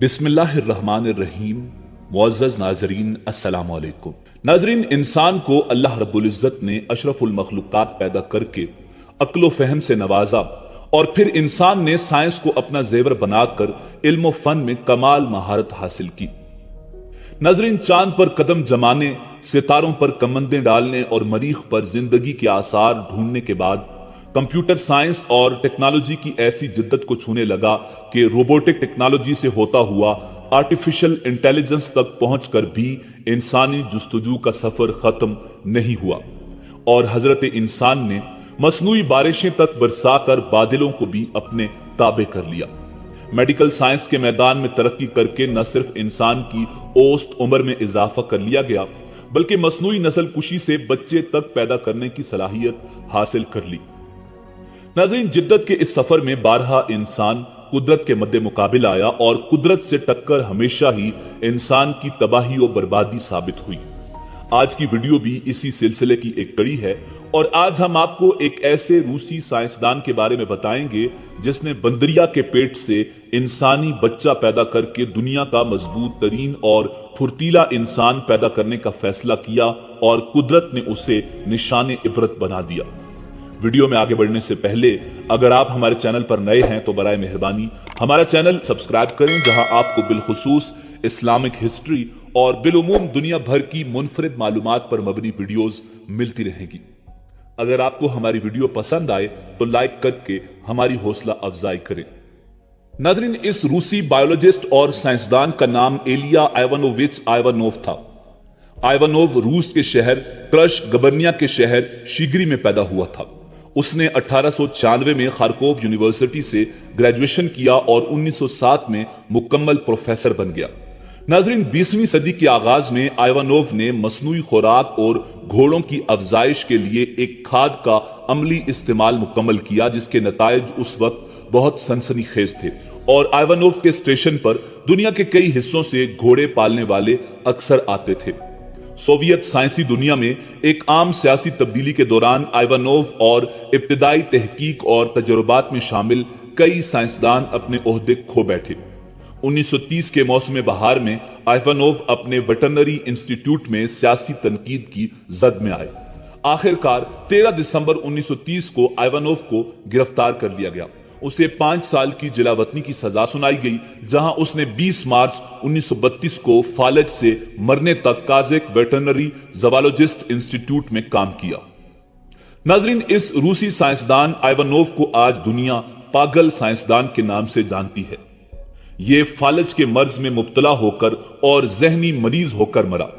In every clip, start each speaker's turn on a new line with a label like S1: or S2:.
S1: बिस्मिल्लाहिर्रहमानिर्रहीम। मुअज़्ज़ज़ नाज़रीन, अस्सलाम वालेकुम। नाज़रीन, इंसान को अल्लाह रब्बुल इज़्ज़त ने अशरफुल मखलूक़ात पैदा करके अक्ल व फ़हम से नवाजा और फिर इंसान ने साइंस को अपना जेवर बनाकर इल्म व फन में कमाल महारत हासिल की। नाज़रीन, चांद पर कदम जमाने, सितारों पर कमंदें डालने और मरीख पर जिंदगी के आसार ढूंढने के बाद कंप्यूटर साइंस और टेक्नोलॉजी की ऐसी जिद्दत को छूने लगा कि रोबोटिक टेक्नोलॉजी से होता हुआ आर्टिफिशियल इंटेलिजेंस तक पहुंचकर भी इंसानी जुस्तजू का सफर खत्म नहीं हुआ और हजरत इंसान ने मसनूई बारिशें तक बरसाकर बादलों को भी अपने ताबे कर लिया। मेडिकल साइंस के मैदान में तरक्की करके न सिर्फ इंसान की औसत उम्र में इजाफा कर लिया गया, बल्कि मसनूई नस्ल कुशी से बच्चे तक पैदा करने की सलाहियत हासिल कर ली। नाज़रीन, जिद्दत के इस सफर में बारहा इंसान कुदरत के मद्दे मुकाबिल आया और कुदरत से टक्कर हमेशा ही इंसान की तबाही और बर्बादी साबित हुई। आज की वीडियो भी इसी सिलसिले की एक कड़ी है और आज हम आपको एक ऐसे रूसी साइंसदान के बारे में बताएंगे जिसने बंदरिया के पेट से इंसानी बच्चा पैदा करके दुनिया का मजबूत तरीन और फुर्तीला इंसान पैदा करने का फैसला किया और कुदरत ने उसे निशाने इबरत बना दिया। वीडियो में आगे बढ़ने से पहले अगर आप हमारे चैनल पर नए हैं तो बराए मेहरबानी हमारा चैनल सब्सक्राइब करें, जहां आपको बिलखुसूस इस्लामिक हिस्ट्री और बिलुमूम दुनिया भर की मुनफरिद मालूमात पर मबनी वीडियोस मिलती रहेंगी। अगर आपको हमारी वीडियो पसंद आए तो लाइक करके हमारी हौसला अफजाई करें। नाज़रीन, इस रूसी बायोलॉजिस्ट और साइंसदान का नाम एलिया इवानोविच इवानोव था। इवानोव रूस के शहर क्रश गबर्निया के शहर शिगरी में पैदा हुआ था। उसने 1896 में खारकोव यूनिवर्सिटी से ग्रेजुएशन किया और 1907 में मुकम्मल प्रोफेसर बन गया। नाज़रीन, 20वीं सदी के आगाज में इवानोव ने मसनूई खुराक और घोड़ों की अफजाइश के लिए एक खाद का अमली इस्तेमाल मुकम्मल किया, जिसके नताइज उस वक्त बहुत सनसनीखेज थे और इवानोव के स्टेशन पर दुनिया के कई हिस्सों से घोड़े पालने वाले अक्सर आते थे। सोवियत साइंसी दुनिया में एक आम सियासी तब्दीली के दौरान इवानोव और इब्तिदाई तहकीक और तजुर्बात में शामिल कई साइंसदान अपने ओहदे खो बैठे। 1930 के मौसम बहार में इवानोव अपने वेटरनरी इंस्टीट्यूट में सियासी तनकीद की जद में आए। आखिरकार 13 दिसंबर 1930 को इवानोव को गिरफ्तार कर लिया गया। उसे 5 साल की जिलावतनी की सजा सुनाई गई, जहां उसने 20 मार्च 1932 को फालज से मरने तक काजेक वेटरनरी ज़ूलॉजिस्ट इंस्टीट्यूट में काम किया। नाज़रीन, इस रूसी साइंसदान इवानोव को आज दुनिया पागल साइंसदान के नाम से जानती है। यह फालज के मर्ज में मुब्तला होकर और जहनी मरीज होकर मरा।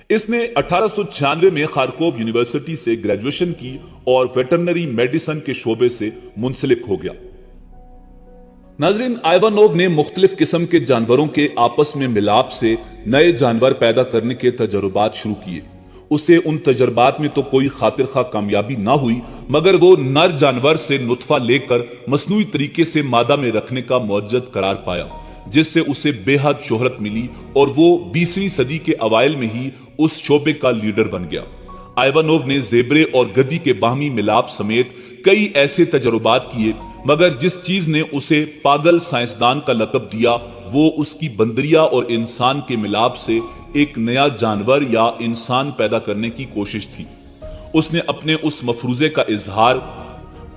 S1: इसने 1896 में खारकोव यूनिवर्सिटी से ग्रेजुएशन की और वेटरनरी मेडिसिन के शोबे से मुंसलिक हो गया। नाज़रीन, इवानोव ने मुख्तलिफ किस्म के जानवरों के आपस में मिलाप से नए जानवर पैदा करने के तजुर्बात शुरू किए। उसे उन तजुर्बात में तो कोई खातिर खा कामयाबी ना हुई, मगर वो नर जानवर से नुतफा लेकर मसनूई तरीके से मादा में रखने का मुअज्जद करार पाया, जिससे उसे बेहद शोहरत मिली और वो 20वीं सदी के अवाइल में ही उस शोबे का लीडर बन गया। इवानोव ने जेबरे और गधी के बाहमी मिलाप समेत कई ऐसे तजुर्बात किए, मगर जिस चीज ने उसे पागल साइंसदान का लक़ब दिया वो उसकी बंदरिया और इंसान के मिलाप से एक नया जानवर या इंसान पैदा करने की कोशिश थी। उसने अपने उस मफरूजे का इजहार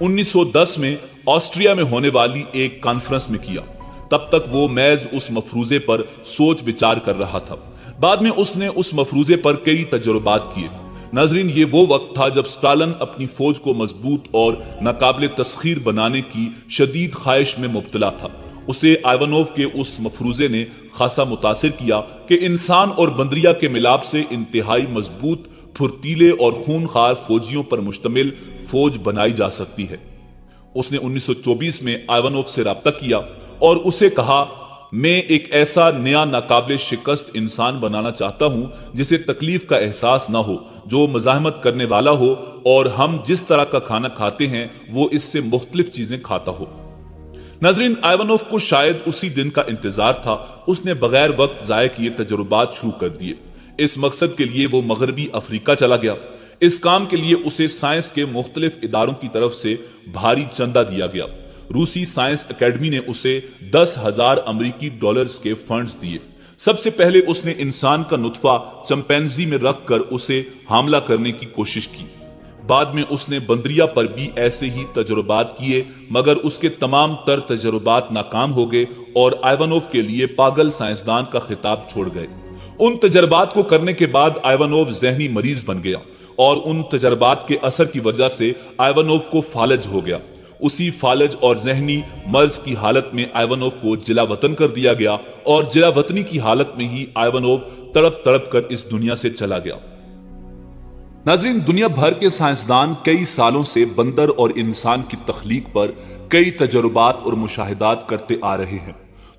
S1: 1910 में ऑस्ट्रिया में होने वाली एक कॉन्फ्रेंस में किया। तब तक वो महज उस मफरूजे पर सोच विचार कर रहा था। बाद में उसने उस मफरूजे पर कई तजुर्बात किए। नाज़रीन, ये वो वक्त था जब स्टालिन अपनी फौज को मजबूत और नाकाबिले तस्खीर बनाने की शदीद ख्वाहिश में मुब्तला था। उसे इवानोव के उस मफरूजे ने खासा मुतासिर किया कि इंसान और बंदरिया के मिलाप से इंतहाई मजबूत, फुर्तीले और खूनखार फौजियों पर मुश्तमिल फौज बनाई जा सकती है। उसने 1924 में इवानोव से राब्ता किया और उसे कहा, मैं एक ऐसा नया नाकाबिले शिकस्त इंसान बनाना चाहता हूं जिसे तकलीफ का एहसास ना हो, जो मज़ाहमत करने वाला हो और हम जिस तरह का खाना खाते हैं वो इससे मुख्तलिफ चीजें खाता हो। नाज़रीन, इवानोव को शायद उसी दिन का इंतजार था। उसने बगैर वक्त जाया किए तजुर्बात शुरू कर दिए। इस मकसद के लिए वो मगरबी अफ्रीका चला गया। इस काम के लिए उसे साइंस के मुख्तलिफ इदारों की तरफ से भारी चंदा दिया गया। روسی سائنس اکیڈمی نے اسے 10,000 امریکی ڈالرز کے فنڈز دیے۔ سب سے پہلے اس نے انسان کا نطفہ چمپینزی میں رکھ کر اسے حاملہ کرنے کی کوشش کی۔ بعد میں اس نے بندریا پر بھی ایسے ہی تجربات کیے، مگر اس کے تمام تر تجربات ناکام ہو گئے اور آئیوانوف کے لیے پاگل سائنسدان کا خطاب چھوڑ گئے۔ ان تجربات کو کرنے کے بعد آئیوانوف ذہنی مریض بن گیا اور ان تجربات کے اثر کی وجہ سے آئیوانوف کو فالج ہو گیا۔ اسی فالج اور ذہنی مرض کی حالت میں آئیوانوف کو جلا وطن کر دیا گیا اور جلا وطنی کی حالت میں ہی آئیوانوف تڑپ تڑپ کر اس دنیا سے چلا گیا۔ ناظرین، دنیا بھر کے سائنسدان کئی سالوں سے بندر اور انسان کی تخلیق پر کئی تجربات اور مشاہدات کرتے آ رہے ہیں۔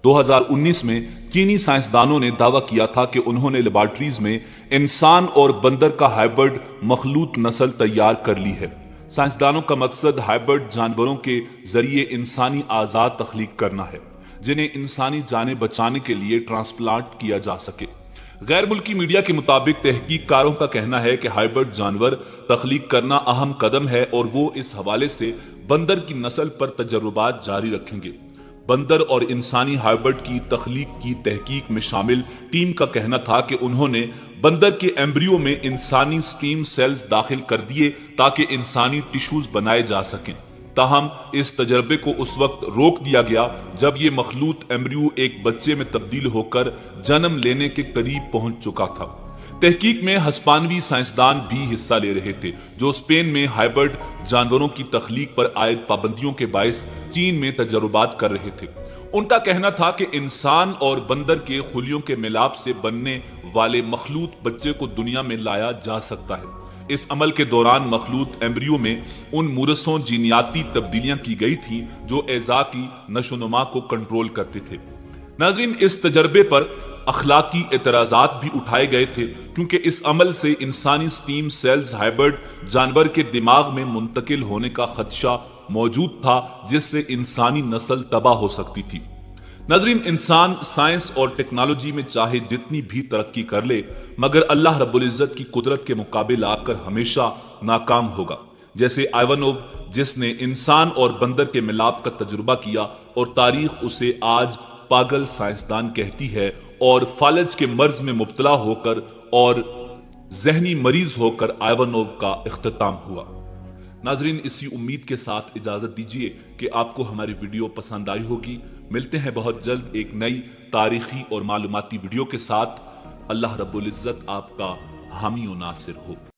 S1: 2019 میں چینی سائنسدانوں نے دعویٰ کیا تھا کہ انہوں نے لیبارٹریز میں انسان اور بندر کا ہائبرڈ مخلوط نسل تیار کر لی ہے۔ سائنسدانوں کا مقصد ہائبرڈ جانوروں کے ذریعے انسانی اعضاء تخلیق کرنا ہے جنہیں انسانی جانیں بچانے کے لیے ٹرانسپلانٹ کیا جا سکے۔ غیر ملکی میڈیا کے مطابق تحقیق کاروں کا کہنا ہے کہ ہائبرڈ جانور تخلیق کرنا اہم قدم ہے اور وہ اس حوالے سے بندر کی نسل پر تجربات جاری رکھیں گے۔ بندر اور انسانی ہائبرڈ کی تخلیق کی تحقیق میں شامل ٹیم کا کہنا تھا کہ انہوں نے بندر کے ایمبریو میں انسانی سٹیم سیلز داخل کر دیے تاکہ انسانی ٹیشوز بنائے جا سکیں۔ تاہم اس تجربے کو اس وقت روک دیا گیا جب یہ مخلوط ایمبریو ایک بچے میں تبدیل ہو کر جنم لینے کے قریب پہنچ چکا تھا۔ تحقیق میں ہسپانوی سائنسدان بھی حصہ لے رہے تھے جو اسپین میں ہائبرڈ جانوروں کی تخلیق پر عائد پابندیوں کے باعث چین میں تجربات کر رہے تھے۔ ان کا کہنا تھا کہ انسان اور بندر کے خلیوں کے ملاپ سے بننے والے مخلوط بچے کو دنیا میں لایا جا سکتا ہے۔ اس عمل کے دوران مخلوط ایمبریو میں ان مورثوں جینیاتی تبدیلیاں کی گئی تھیں جو اعضاء کی نشو و نما کو کنٹرول کرتے تھے۔ ناظرین، اس تجربے پر اخلاقی اعتراضات بھی اٹھائے گئے تھے کیونکہ اس عمل سے انسانی سٹیم سیلز ہائبرڈ جانور کے دماغ میں منتقل ہونے کا خدشہ موجود تھا جس سے انسانی نسل تباہ ہو سکتی تھی۔ ناظرین، انسان سائنس اور ٹیکنالوجی میں چاہے جتنی بھی ترقی کر لے مگر اللہ رب العزت کی قدرت کے مقابل آ کر ہمیشہ ناکام ہوگا۔ جیسے آئیوانوف جس نے انسان اور بندر کے ملاپ کا تجربہ کیا اور تاریخ اسے آج پاگل سائنسدان کہتی ہے اور فالج کے مرض میں مبتلا ہو کر اور ذہنی مریض ہو کر آئیوانوف کا اختتام ہوا۔ ناظرین، اسی امید کے ساتھ اجازت دیجیے کہ آپ کو ہماری ویڈیو پسند آئی ہوگی۔ ملتے ہیں بہت جلد ایک نئی تاریخی اور معلوماتی ویڈیو کے ساتھ۔ اللہ رب العزت آپ کا حامی و ناصر ہو۔